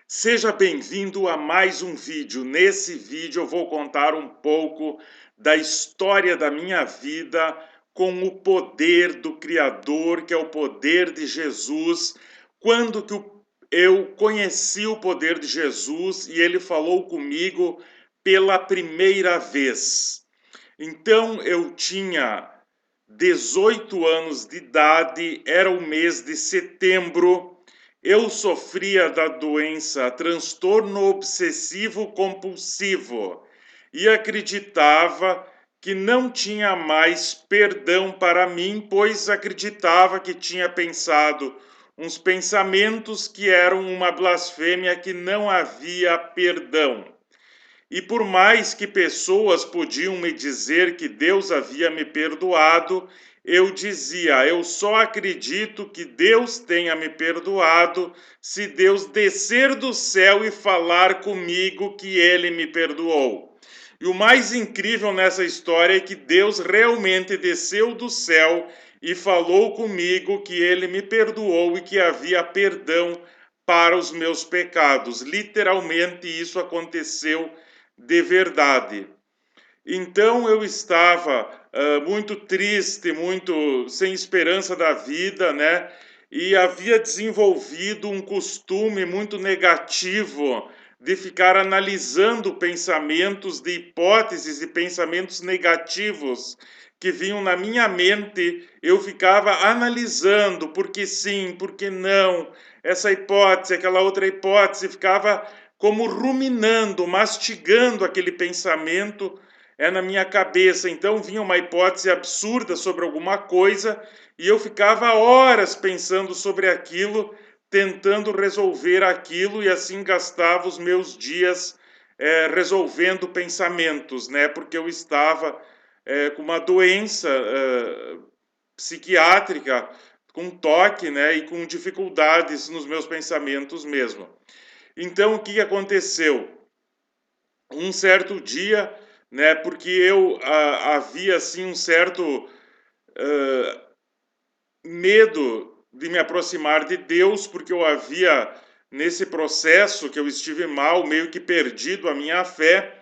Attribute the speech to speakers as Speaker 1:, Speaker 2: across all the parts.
Speaker 1: Seja bem-vindo a mais um vídeo. Nesse vídeo eu vou contar um pouco da história da minha vida com o poder do Criador, que é o poder de Jesus. Quando que eu conheci o poder de Jesus e ele falou comigo pela primeira vez. Então eu tinha 18 anos de idade, era o mês de setembro. Eu sofria da doença transtorno obsessivo compulsivo e acreditava que não tinha mais perdão para mim, pois acreditava que tinha pensado uns pensamentos que eram uma blasfêmia, que não havia perdão. E por mais que pessoas podiam me dizer que Deus havia me perdoado, eu dizia: eu só acredito que Deus tenha me perdoado se Deus descer do céu e falar comigo que ele me perdoou. E o mais incrível nessa história é que Deus realmente desceu do céu e falou comigo que ele me perdoou e que havia perdão para os meus pecados. Literalmente isso aconteceu de verdade. Então eu estava muito triste, muito sem esperança da vida, né? E havia desenvolvido um costume muito negativo de ficar analisando pensamentos, de hipóteses e pensamentos negativos que vinham na minha mente. Eu ficava analisando por que sim, por que não, essa hipótese, aquela outra hipótese, ficava como ruminando, mastigando aquele pensamento na minha cabeça. Então vinha uma hipótese absurda sobre alguma coisa e eu ficava horas pensando sobre aquilo, tentando resolver aquilo, e assim gastava os meus dias resolvendo pensamentos, né? Porque eu estava com uma doença psiquiátrica, com toque, né? E com dificuldades nos meus pensamentos mesmo. Então, o que aconteceu? Um certo dia, né, porque eu havia assim um certo medo de me aproximar de Deus, porque eu havia, nesse processo que eu estive mal, meio que perdido a minha fé,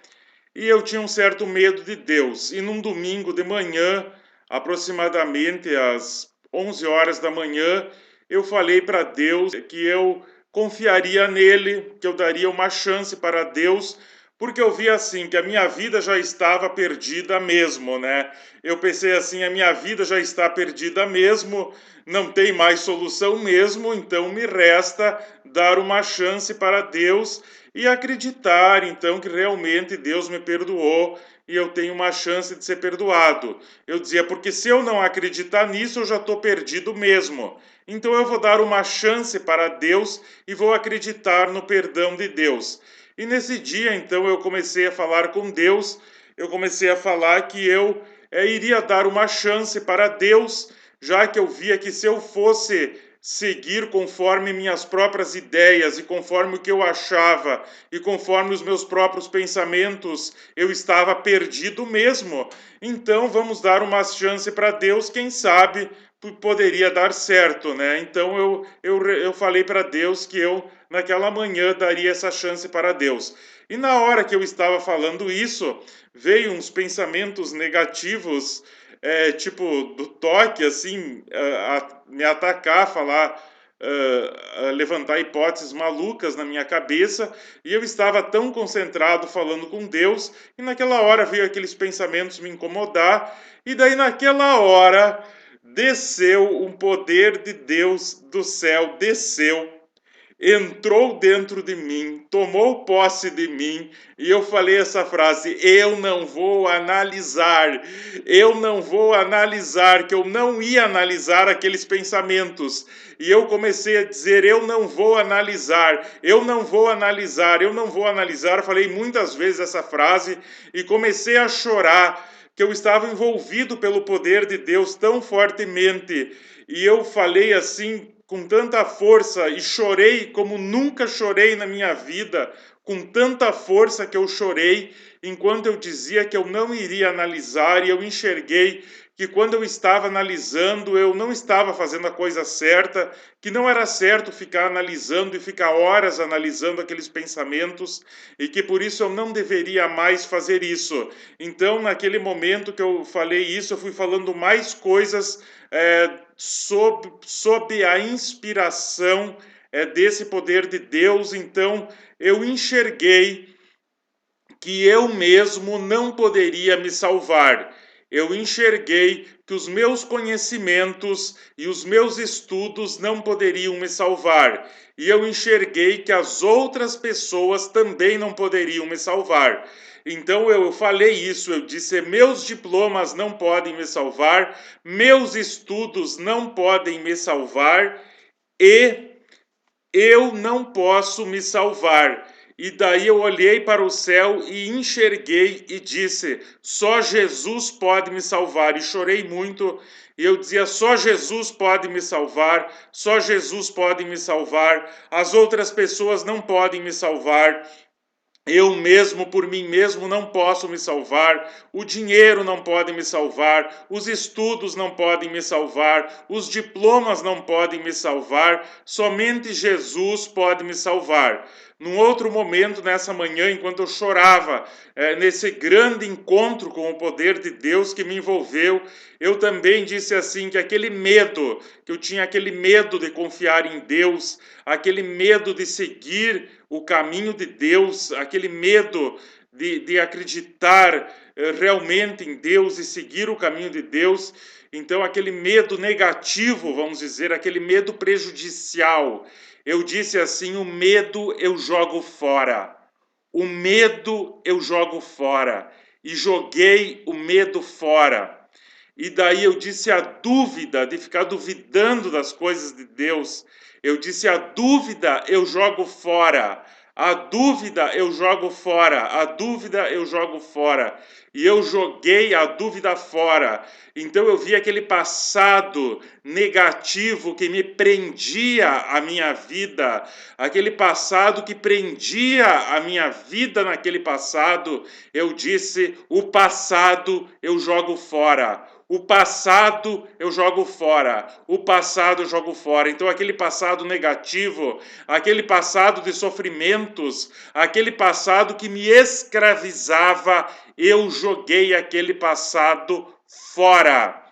Speaker 1: e eu tinha um certo medo de Deus. E num domingo de manhã, aproximadamente às 11 horas da manhã, eu falei para Deus que eu confiaria nele, que eu daria uma chance para Deus, porque eu vi assim que a minha vida já estava perdida mesmo, né? Eu pensei assim, a minha vida já está perdida mesmo, não tem mais solução mesmo, então me resta dar uma chance para Deus e acreditar então que realmente Deus me perdoou e eu tenho uma chance de ser perdoado. Eu dizia, porque se eu não acreditar nisso, eu já estou perdido mesmo. Então eu vou dar uma chance para Deus e vou acreditar no perdão de Deus. E nesse dia, então, eu comecei a falar com Deus, eu comecei a falar que eu iria dar uma chance para Deus, já que eu via que se eu fosse seguir conforme minhas próprias ideias e conforme o que eu achava e conforme os meus próprios pensamentos, eu estava perdido mesmo. Então vamos dar uma chance para Deus, quem sabe poderia dar certo, né? Então eu falei para Deus que eu naquela manhã daria essa chance para Deus. E na hora que eu estava falando isso, veio uns pensamentos negativos, tipo do toque, assim, me atacar, falar, levantar hipóteses malucas na minha cabeça, e eu estava tão concentrado falando com Deus, e naquela hora veio aqueles pensamentos me incomodar, e daí naquela hora desceu um poder de Deus do céu, desceu, entrou dentro de mim, tomou posse de mim, e eu falei essa frase: eu não vou analisar, que eu não ia analisar aqueles pensamentos. E eu comecei a dizer: eu não vou analisar, eu não vou analisar, eu não vou analisar. Falei muitas vezes essa frase e comecei a chorar, que eu estava envolvido pelo poder de Deus tão fortemente. E eu falei assim com tanta força e chorei como nunca chorei na minha vida, com tanta força que eu chorei enquanto eu dizia que eu não iria analisar, e eu enxerguei que quando eu estava analisando, eu não estava fazendo a coisa certa, que não era certo ficar analisando e ficar horas analisando aqueles pensamentos, e que por isso eu não deveria mais fazer isso. Então, naquele momento que eu falei isso, eu fui falando mais coisas sob a inspiração desse poder de Deus. Então, eu enxerguei que eu mesmo não poderia me salvar. Eu enxerguei que os meus conhecimentos e os meus estudos não poderiam me salvar. E eu enxerguei que as outras pessoas também não poderiam me salvar. Então eu falei isso, eu disse: meus diplomas não podem me salvar, meus estudos não podem me salvar e eu não posso me salvar. E daí eu olhei para o céu e enxerguei e disse: só Jesus pode me salvar. E chorei muito. E eu dizia: só Jesus pode me salvar, só Jesus pode me salvar. As outras pessoas não podem me salvar. Eu mesmo, por mim mesmo, não posso me salvar, o dinheiro não pode me salvar, os estudos não podem me salvar, os diplomas não podem me salvar, somente Jesus pode me salvar. Num outro momento, nessa manhã, enquanto eu chorava, nesse grande encontro com o poder de Deus que me envolveu, eu também disse assim, que aquele medo, que eu tinha aquele medo de confiar em Deus, aquele medo de seguir o caminho de Deus, aquele medo de acreditar realmente em Deus e seguir o caminho de Deus. Então, aquele medo negativo, vamos dizer, aquele medo prejudicial. Eu disse assim: o medo eu jogo fora. O medo eu jogo fora. E joguei o medo fora. E daí eu disse: a dúvida, de ficar duvidando das coisas de Deus. Eu disse: a dúvida eu jogo fora. A dúvida eu jogo fora. A dúvida eu jogo fora. E eu joguei a dúvida fora. Então eu vi aquele passado negativo que me prendia a minha vida, aquele passado que prendia a minha vida naquele passado. Eu disse: o passado eu jogo fora. O passado eu jogo fora. O passado eu jogo fora. Então, aquele passado negativo, aquele passado de sofrimentos, aquele passado que me escravizava, eu joguei aquele passado fora.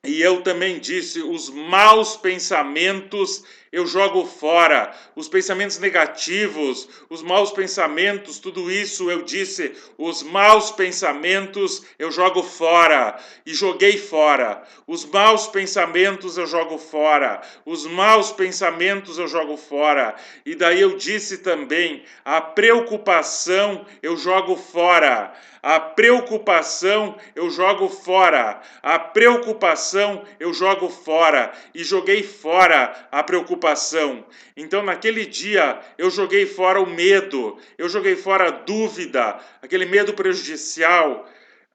Speaker 1: E eu também disse: os maus pensamentos eu jogo fora, os pensamentos negativos, os maus pensamentos, tudo isso eu disse: os maus pensamentos eu jogo fora, e joguei fora. Os maus pensamentos eu jogo fora, os maus pensamentos eu jogo fora. E daí eu disse também: a preocupação eu jogo fora. A preocupação eu jogo fora. A preocupação eu jogo fora. E joguei fora a preocupação. Então, naquele dia, eu joguei fora o medo. Eu joguei fora a dúvida, aquele medo prejudicial.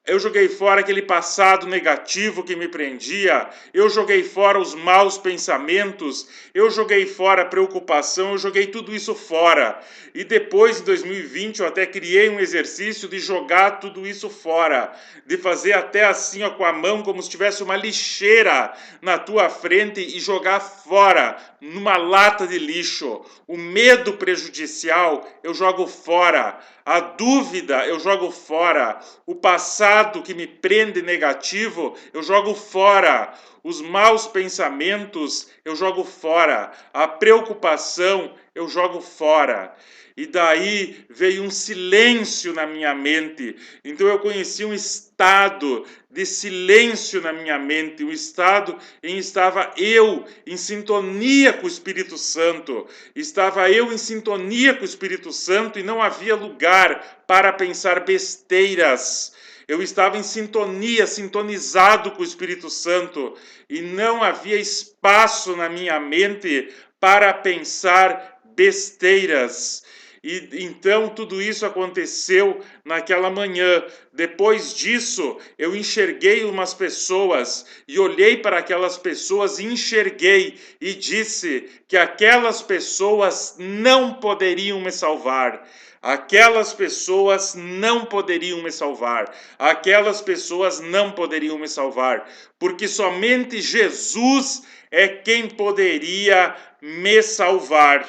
Speaker 1: Eu joguei fora aquele passado negativo que me prendia. Eu joguei fora os maus pensamentos. Eu joguei fora a preocupação. Eu joguei tudo isso fora. E depois, em 2020, eu até criei um exercício de jogar tudo isso fora. De fazer até assim, ó, com a mão, como se tivesse uma lixeira na tua frente e jogar fora, numa lata de lixo. O medo prejudicial, eu jogo fora. A dúvida eu jogo fora. O passado que me prende negativo eu jogo fora. Os maus pensamentos eu jogo fora. A preocupação eu jogo fora. E daí veio um silêncio na minha mente. Então eu conheci um estado de silêncio na minha mente, um estado em que estava eu em sintonia com o Espírito Santo. Estava eu em sintonia com o Espírito Santo e não havia lugar para pensar besteiras. Eu estava em sintonia, sintonizado com o Espírito Santo e não havia espaço na minha mente para pensar besteiras. E então tudo isso aconteceu naquela manhã. Depois disso, eu enxerguei umas pessoas e olhei para aquelas pessoas e enxerguei e disse que aquelas pessoas não poderiam me salvar. Aquelas pessoas não poderiam me salvar. Aquelas pessoas não poderiam me salvar, porque somente Jesus é quem poderia me salvar.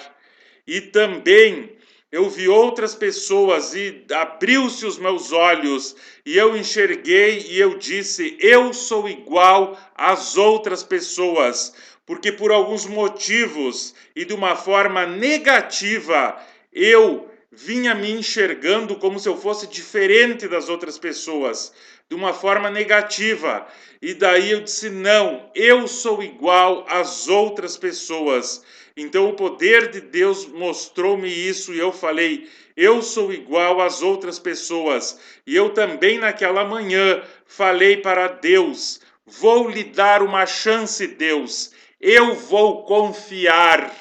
Speaker 1: E também eu vi outras pessoas e abriu-se os meus olhos e eu enxerguei e eu disse: eu sou igual às outras pessoas, porque por alguns motivos e de uma forma negativa eu vinha me enxergando como se eu fosse diferente das outras pessoas, de uma forma negativa. E daí eu disse: não, eu sou igual às outras pessoas. Então o poder de Deus mostrou-me isso e eu falei: eu sou igual às outras pessoas. E eu também naquela manhã falei para Deus: vou lhe dar uma chance, Deus. Eu vou confiar.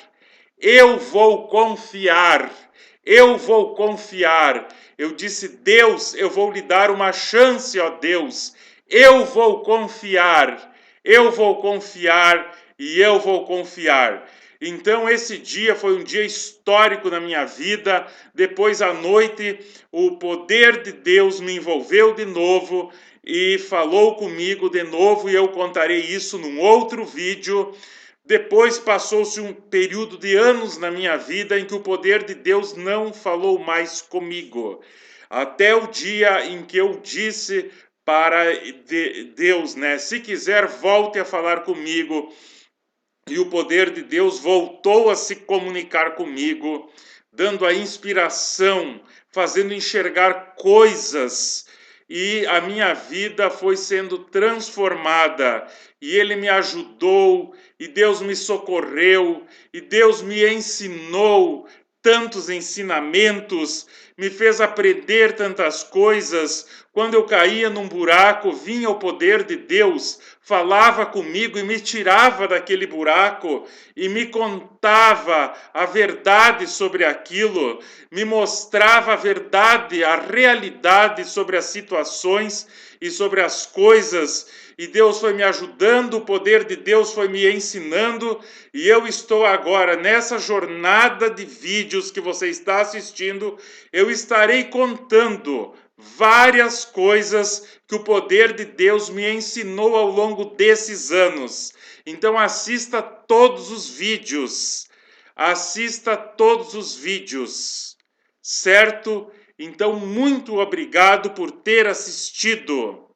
Speaker 1: Eu vou confiar. Eu vou confiar. Eu disse: Deus, eu vou lhe dar uma chance, ó Deus. Eu vou confiar. Eu vou confiar e eu vou confiar. Então esse dia foi um dia histórico na minha vida. Depois à noite, o poder de Deus me envolveu de novo e falou comigo de novo, e eu contarei isso num outro vídeo. Depois passou-se um período de anos na minha vida em que o poder de Deus não falou mais comigo. Até o dia em que eu disse para Deus, né? Se quiser, volte a falar comigo. E o poder de Deus voltou a se comunicar comigo, dando a inspiração, fazendo enxergar coisas, e a minha vida foi sendo transformada, e Ele me ajudou, e Deus me socorreu, e Deus me ensinou tantos ensinamentos, me fez aprender tantas coisas. Quando eu caía num buraco, vinha o poder de Deus, falava comigo e me tirava daquele buraco e me contava a verdade sobre aquilo, me mostrava a verdade, a realidade sobre as situações e sobre as coisas. E Deus foi me ajudando, o poder de Deus foi me ensinando, e eu estou agora nessa jornada de vídeos que você está assistindo. Eu estarei contando várias coisas que o poder de Deus me ensinou ao longo desses anos. Então assista todos os vídeos. Assista todos os vídeos. Certo? Então muito obrigado por ter assistido.